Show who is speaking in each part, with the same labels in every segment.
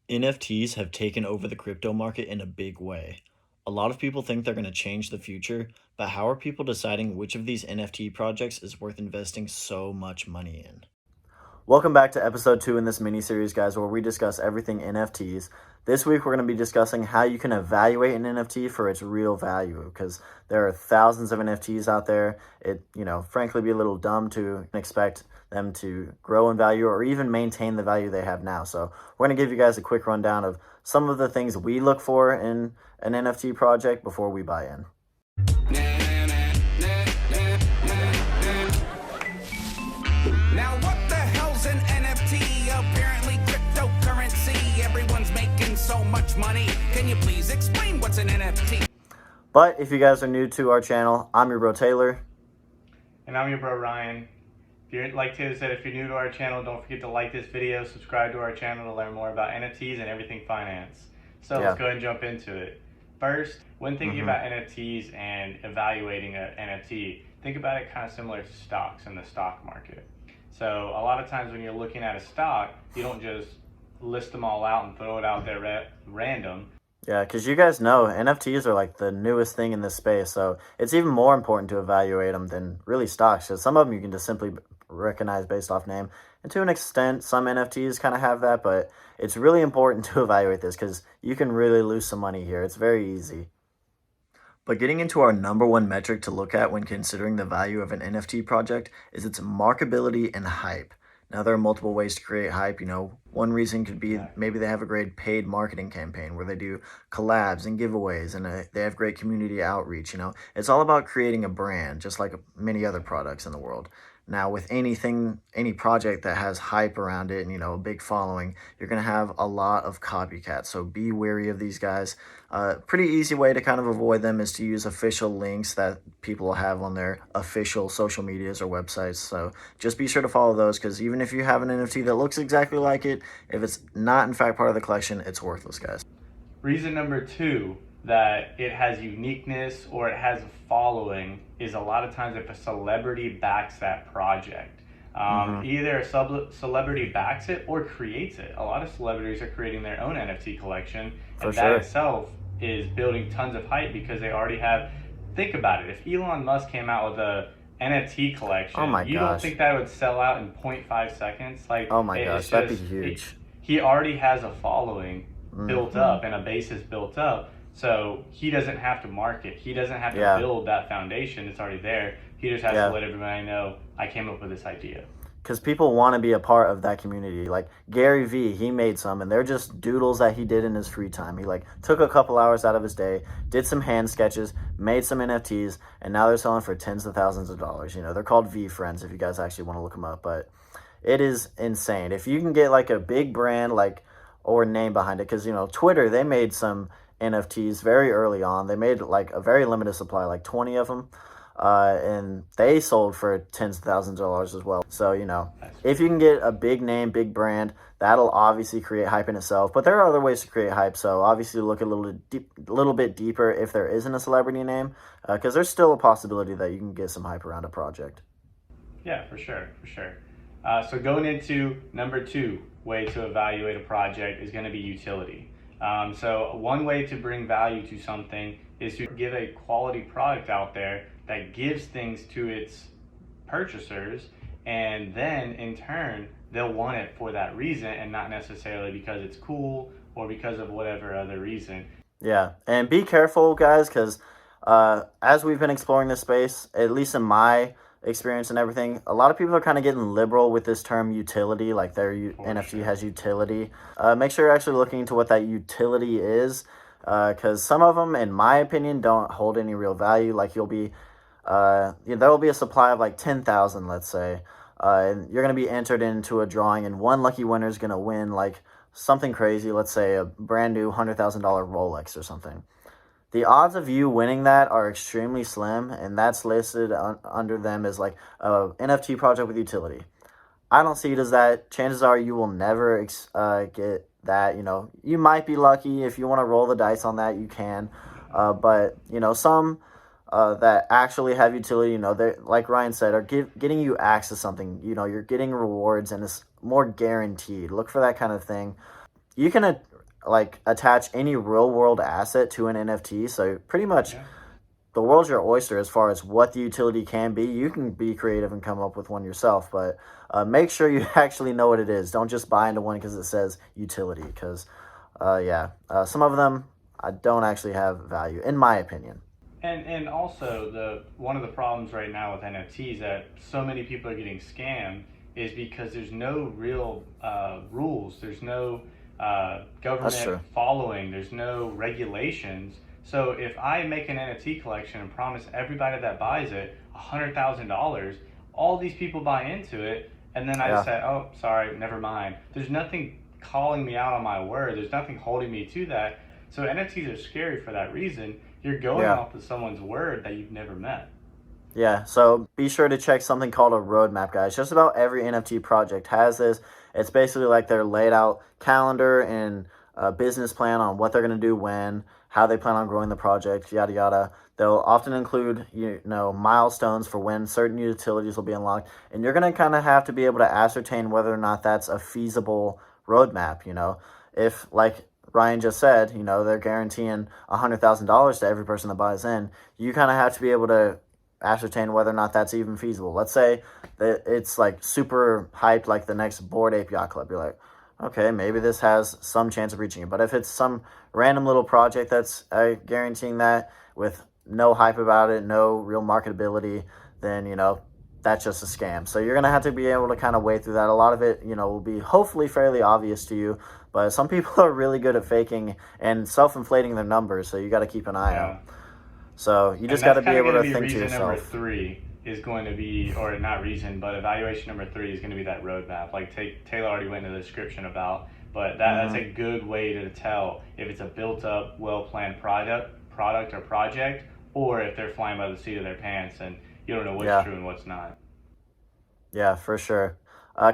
Speaker 1: NFTs have taken over the crypto market in a big way. A lot of people think they're going to change the future, but how are people deciding which of these NFT projects is worth investing so much money in? Welcome back to episode 2 in this mini series, guys, where we discuss everything NFTs. This week, we're going to be discussing how you can evaluate an NFT for its real value, because there are thousands of NFTs out there. It, frankly, be a little dumb to expect them to grow in value or even maintain the value they have now. So we're going to give you guys a quick rundown of some of the things we look for in an NFT project before we buy in.
Speaker 2: Now what the hell's an NFT? Apparently cryptocurrency. Everyone's making so much money. Can you please explain what's an NFT?
Speaker 1: But if you guys are new to our channel, I'm your bro Taylor.
Speaker 3: And I'm your bro Ryan. Like Taylor said, if you're new to our channel, don't forget to like this video, subscribe to our channel to learn more about NFTs and everything finance. So let's go ahead and jump into it. First, when thinking about NFTs and evaluating an NFT, think about it kind of similar to stocks in the stock market. So a lot of times when you're looking at a stock, you don't just list them all out and throw it out there random.
Speaker 1: Yeah, because you guys know NFTs are like the newest thing in this space, so it's even more important to evaluate them than really stocks, because some of them you can just simply recognize based off name. And to an extent, some NFTs kind of have that, but it's really important to evaluate this because you can really lose some money here. It's very easy. But getting into our number one metric to look at when considering the value of an NFT project is its markability and hype. Now, there are multiple ways to create hype. One reason could be maybe they have a great paid marketing campaign where they do collabs and giveaways, and they have great community outreach. It's all about creating a brand, just like many other products in the world. Now, with any project that has hype around it and, a big following, you're going to have a lot of copycats. So be wary of these guys. Pretty easy way to kind of avoid them is to use official links that people will have on their official social medias or websites. So just be sure to follow those, because even if you have an NFT that looks exactly like it, if it's not in fact part of the collection, it's worthless, guys.
Speaker 3: Reason number 2 that it has uniqueness or it has a following is a lot of times if a celebrity backs that project. Either a celebrity backs it or creates it. A lot of celebrities are creating their own NFT collection, and that itself is building tons of hype because they already have. Think about it. If Elon Musk came out with a NFT collection, don't think that would sell out in 0.5 seconds?
Speaker 1: That'd be huge.
Speaker 3: He already has a following built up and a basis built up. So he doesn't have to market. He doesn't have to build that foundation. It's already there. He just has to let everybody know, I came up with this idea.
Speaker 1: Because people want to be a part of that community. Like Gary Vee, he made some, and they're just doodles that he did in his free time. He took a couple hours out of his day, did some hand sketches, made some NFTs, and now they're selling for tens of thousands of dollars. They're called V Friends if you guys actually want to look them up. But it is insane. If you can get a big brand or name behind it, because Twitter, they made some NFTs very early on. They made a very limited supply, 20 of them, and they sold for tens of thousands of dollars as well. So if you can get a big name, big brand, that'll obviously create hype in itself. But there are other ways to create hype, so obviously look a little bit deeper if there isn't a celebrity name, because there's still a possibility that you can get some hype around a project.
Speaker 3: Yeah, for sure. So going into number 2 way to evaluate a project is going to be utility. So one way to bring value to something is to give a quality product out there that gives things to its purchasers, and then in turn they'll want it for that reason and not necessarily because it's cool or because of whatever other reason.
Speaker 1: Yeah, and be careful, guys, because as we've been exploring this space, at least in my experience and everything, a lot of people are kind of getting liberal with this term utility, like their NFT has utility. Make sure you're actually looking into what that utility is, because some of them, in my opinion, don't hold any real value. There will be a supply of 10,000, let's say, and you're going to be entered into a drawing, and one lucky winner is going to win something crazy, let's say a brand new $100,000 Rolex or something. The odds of you winning that are extremely slim, and that's listed under them as a NFT project with utility. I don't see it as that. Chances are you will never get that. You might be lucky. If you want to roll the dice on that, you can. But some that actually have utility, they, like Ryan said, are getting you access to something. You're getting rewards, and it's more guaranteed. Look for that kind of thing. You can like attach any real world asset to an NFT. So pretty much
Speaker 3: Yeah.
Speaker 1: the world's your oyster as far as what the utility can be. You can be creative and come up with one yourself, but make sure you actually know what it is. Don't just buy into one because it says utility. Because some of them don't actually have value, in my opinion.
Speaker 3: And also the one of the problems right now with NFTs that so many people are getting scammed is because there's no real rules. There's no
Speaker 1: That's
Speaker 3: government
Speaker 1: true.
Speaker 3: following. There's no regulations. So if I make an NFT collection and promise everybody that buys it $100,000, all these people buy into it, and then I just
Speaker 1: Yeah,
Speaker 3: say, oh, sorry, never mind. There's nothing calling me out on my word. There's nothing holding me to that. So NFTs are scary for that reason. You're going
Speaker 1: yeah.
Speaker 3: off of someone's word that you've never met.
Speaker 1: Yeah, so be sure to check something called a roadmap, guys. Just about every NFT project has this. It's basically like their laid out calendar and business plan on what they're going to do when, how they plan on growing the project, yada yada. They'll often include milestones for when certain utilities will be unlocked, and you're going to kind of have to be able to ascertain whether or not that's a feasible roadmap. If like Ryan just said, they're guaranteeing $100,000 to every person that buys in. You kind of have to be able to ascertain whether or not that's even feasible. Let's say that it's like super hyped, like the next Bored Ape Yacht Club. You're like, okay, maybe this has some chance of reaching it. But if it's some random little project that's guaranteeing that with no hype about it, no real marketability, then that's just a scam. So you're gonna have to be able to kind of wade through that. A lot of it, will be hopefully fairly obvious to you. But some people are really good at faking and self-inflating their numbers, so you got to keep an eye
Speaker 3: Yeah.
Speaker 1: out. So you
Speaker 3: And
Speaker 1: just got
Speaker 3: that's
Speaker 1: to be
Speaker 3: kind of
Speaker 1: able
Speaker 3: going to
Speaker 1: to
Speaker 3: be
Speaker 1: think to
Speaker 3: reason number
Speaker 1: yourself.
Speaker 3: three is going to be, or not reason, but evaluation number three is going to be that roadmap. Like Taylor already went into the description about, but that's
Speaker 1: Mm-hmm.
Speaker 3: a good way to tell if it's a built up, well planned product or project, or if they're flying by the seat of their pants and you don't know what's
Speaker 1: Yeah,
Speaker 3: true and what's not.
Speaker 1: yeah, for sure.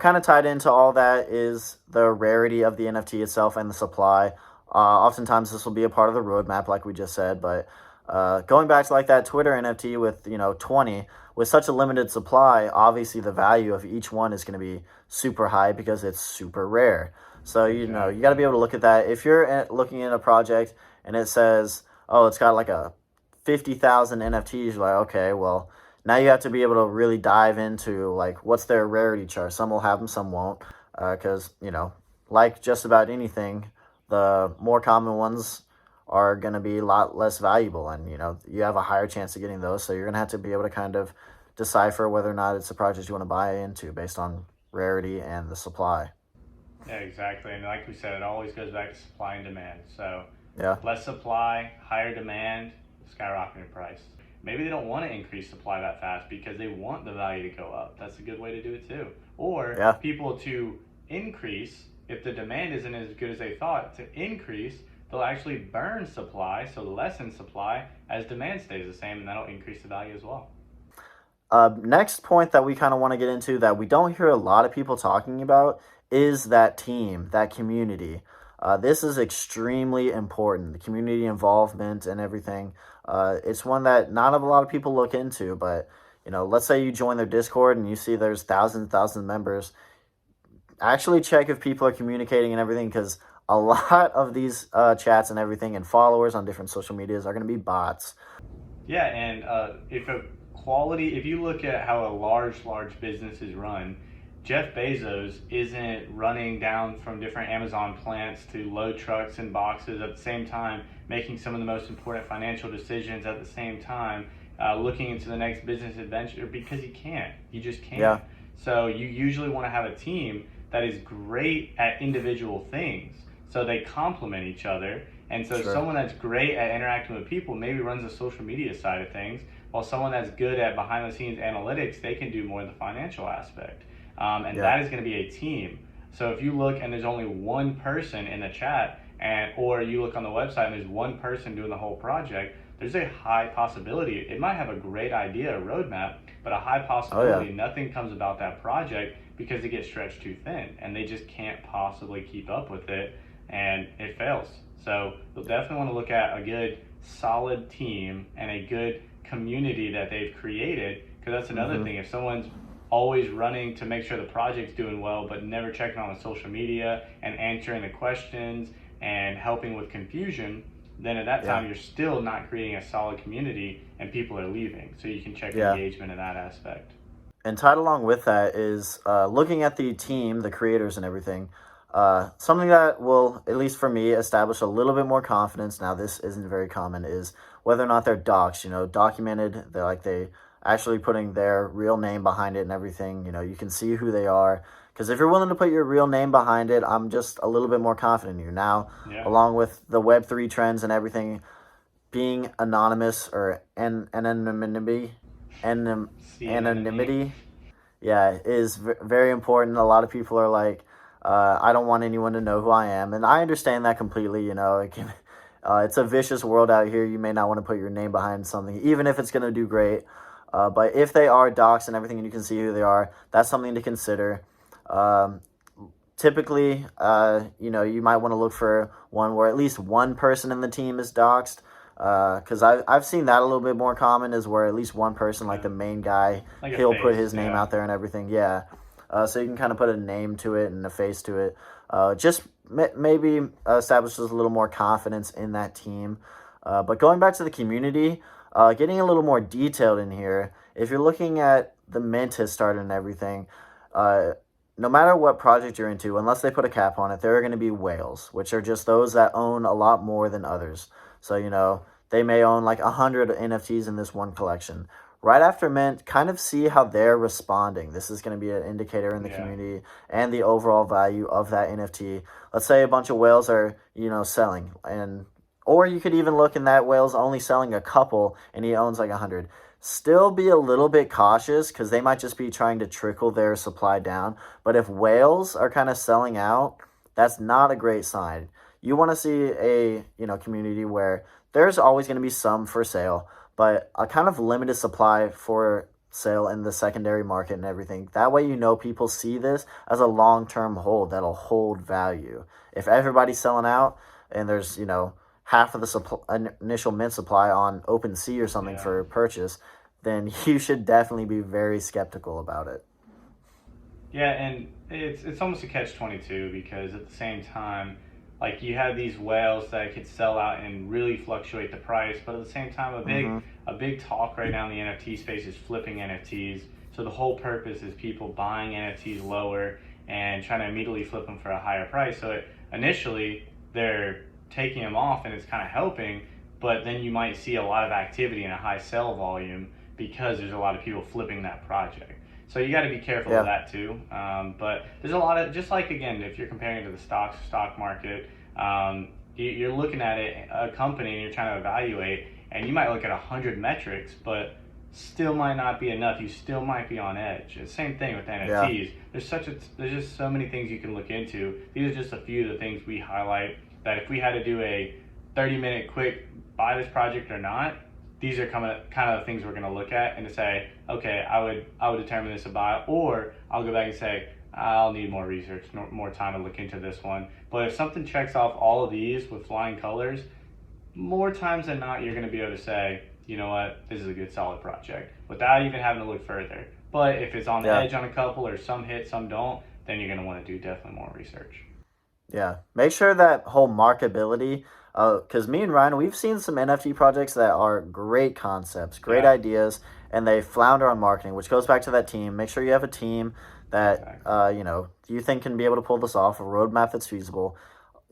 Speaker 1: Kind of tied into all that is the rarity of the NFT itself and the supply. Oftentimes, this will be a part of the roadmap, like we just said. But going back to like that Twitter NFT with 20 with such a limited supply, obviously the value of each one is going to be super high because it's super rare. So you got to be
Speaker 3: Exactly.
Speaker 1: able to look at that. If you're looking at a project and it says, oh, it's got like a 50,000 NFTs, you're like, okay, well, now you have to be able to really dive into like what's their rarity chart. Some will have them, some won't, because like just about anything, the more common ones are going to be a lot less valuable, and you have a higher chance of getting those. So you're going to have to be able to kind of decipher whether or not it's a project you want to buy into based on rarity and the supply.
Speaker 3: Yeah, exactly. And like we said, it always goes back to supply and demand. So
Speaker 1: Yeah,
Speaker 3: less supply, higher demand, skyrocketing price. Maybe they don't want to increase supply that fast because they want the value to go up. That's a good way to do it too. Or
Speaker 1: yeah,
Speaker 3: people to increase, if the demand isn't as good as they thought, to increase, they'll actually burn supply, so lessen supply as demand stays the same, and that'll increase the value as well.
Speaker 1: Next point that we kind of want to get into that we don't hear a lot of people talking about is that team, that community. This is extremely important, the community involvement and everything. It's one that not a lot of people look into, but let's say you join their Discord and you see there's thousands of members. Actually, check if people are communicating and everything because a lot of these chats and everything and followers on different social medias are going to be bots.
Speaker 3: Yeah, and if you look at how a large business is run, Jeff Bezos isn't running down from different Amazon plants to load trucks and boxes at the same time, making some of the most important financial decisions at the same time, looking into the next business adventure because he can't. He just can't.
Speaker 1: Yeah,
Speaker 3: So you usually want to have a team that is great at individual things, so they complement each other. And so
Speaker 1: sure.
Speaker 3: someone that's great at interacting with people maybe runs the social media side of things, while someone that's good at behind the scenes analytics, they can do more of the financial aspect. And
Speaker 1: Yeah,
Speaker 3: that is going to be a team. So if you look and there's only one person in the chat, or you look on the website and there's one person doing the whole project, there's a high possibility it might have a great idea, a roadmap, but a high
Speaker 1: oh yeah,
Speaker 3: possibility nothing comes about that project because it gets stretched too thin and they just can't possibly keep up with it and it fails. So you'll definitely want to look at a good solid team and a good community that they've created, because that's another
Speaker 1: mm-hmm.
Speaker 3: thing. If someone's always running to make sure the project's doing well but never checking on the social media and answering the questions and helping with confusion, then at that time you're still not creating a solid community and people are leaving. So you can check engagement in that aspect.
Speaker 1: And tied along with that is looking at the team, the creators and everything. Something that will, at least for me, establish a little bit more confidence. Now, this isn't very common, is whether or not they're doxed, documented. They actually putting their real name behind it and everything. You can see who they are. Because if you're willing to put your real name behind it, I'm just a little bit more confident in you. Now, along with the Web3 trends and everything, being anonymous or anonymity, is very important. A lot of people are like, I don't want anyone to know who I am, and I understand that completely. It's a vicious world out here. You may not want to put your name behind something, even if it's going to do great. But if they are doxed and everything, and you can see who they are, that's something to consider. Typically, you might want to look for one where at least one person in the team is doxed. Because I've seen that a little bit more common, is where at least one person, like the main guy,
Speaker 3: like
Speaker 1: he'll put his name out there and everything. So you can kind of put a name to it and a face to it. Just maybe establishes a little more confidence in that team. But going back to the community, getting a little more detailed in here, if you're looking at the mint has started and everything, no matter what project you're into, unless they put a cap on it, there are going to be whales, which are just those that own a lot more than others. So, they may own like 100 NFTs in this one collection. Right after mint, kind of see how they're responding. This is going to be an indicator in the community and the overall value of that NFT. Let's say a bunch of whales are, selling. Or you could even look in that whale's only selling a couple and he owns like 100. Still be a little bit cautious because they might just be trying to trickle their supply down. But if whales are kind of selling out, that's not a great sign. You want to see a community where there's always going to be some for sale, but a kind of limited supply for sale in the secondary market and everything. That way, people see this as a long-term hold that'll hold value. If everybody's selling out and there's, half of the initial mint supply on OpenSea or something for purchase, then you should definitely be very skeptical about it.
Speaker 3: Yeah, and it's almost a catch-22 because at the same time, like you have these whales that could sell out and really fluctuate the price, but at the same time, a big talk right now in the NFT space is flipping NFTs. So the whole purpose is people buying NFTs lower and trying to immediately flip them for a higher price. So initially they're taking them off and it's kind of helping, but then you might see a lot of activity and a high sell volume because there's a lot of people flipping that project. So you got to be careful of that too. But there's a lot of, just like again, if you're comparing it to the stock market, you're looking at a company and you're trying to evaluate, and you might look at 100 metrics, but still might not be enough. You still might be on edge. The same thing with NFTs. There's just so many things you can look into. These are just a few of the things we highlight that if we had to do a 30-minute quick buy this project or not, these are kind of the things we're going to look at and to say, okay, I would determine this a buy, or I'll go back and say, I'll need more research, more time to look into this one. But if something checks off all of these with flying colors, more times than not, you're going to be able to say, you know what, this is a good solid project without even having to look further. But if it's on the edge on a couple, or some hit, some don't, then you're going to want to do definitely more research.
Speaker 1: Yeah, make sure that whole markability, because me and Ryan, we've seen some NFT projects that are great concepts, great ideas, and they flounder on marketing, which goes back to that team. Make sure you have a team that, you think can be able to pull this off, a roadmap that's feasible.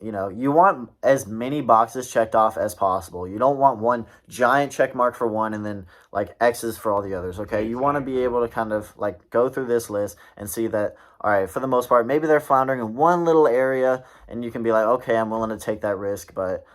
Speaker 1: You want as many boxes checked off as possible. You don't want one giant check mark for one and then like X's for all the others, okay? You want to be able to kind of like go through this list and see that, all right, for the most part, maybe they're floundering in one little area and you can be like, okay, I'm willing to take that risk. But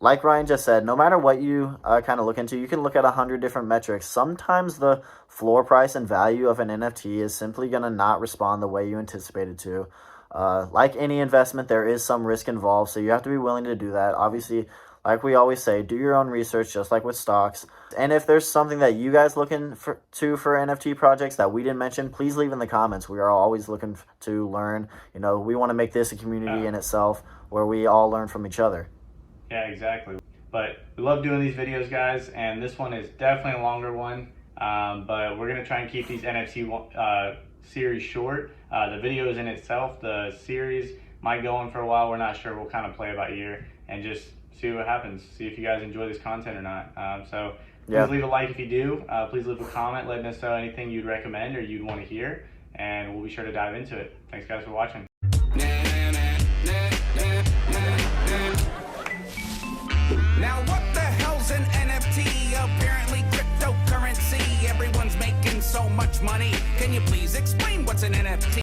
Speaker 1: like Ryan just said, no matter what you kind of look into, you can look at 100 different metrics. Sometimes the floor price and value of an NFT is simply going to not respond the way you anticipated to. Like any investment, there is some risk involved, so you have to be willing to do that. Obviously, like we always say, do your own research, just like with stocks. And if there's something that you guys looking for NFT projects that we didn't mention, please leave in the comments. We are always looking to learn. We want to make this a community in itself where we all learn from each other.
Speaker 3: Yeah, exactly. But we love doing these videos, guys, and this one is definitely a longer one. But we're gonna try and keep these NFT series short. The videos in itself, the series, might go on for a while. We're not sure. We'll kind of play it by ear and just see what happens. See if you guys enjoy this content or not. So please leave a like if you do. Please leave a comment letting us know anything you'd recommend or you'd want to hear, and we'll be sure to dive into it. Thanks guys for watching.
Speaker 2: Now what the hell's an NFT? Apparently cryptocurrency. Everyone's making so much money. Can you please explain what's an NFT?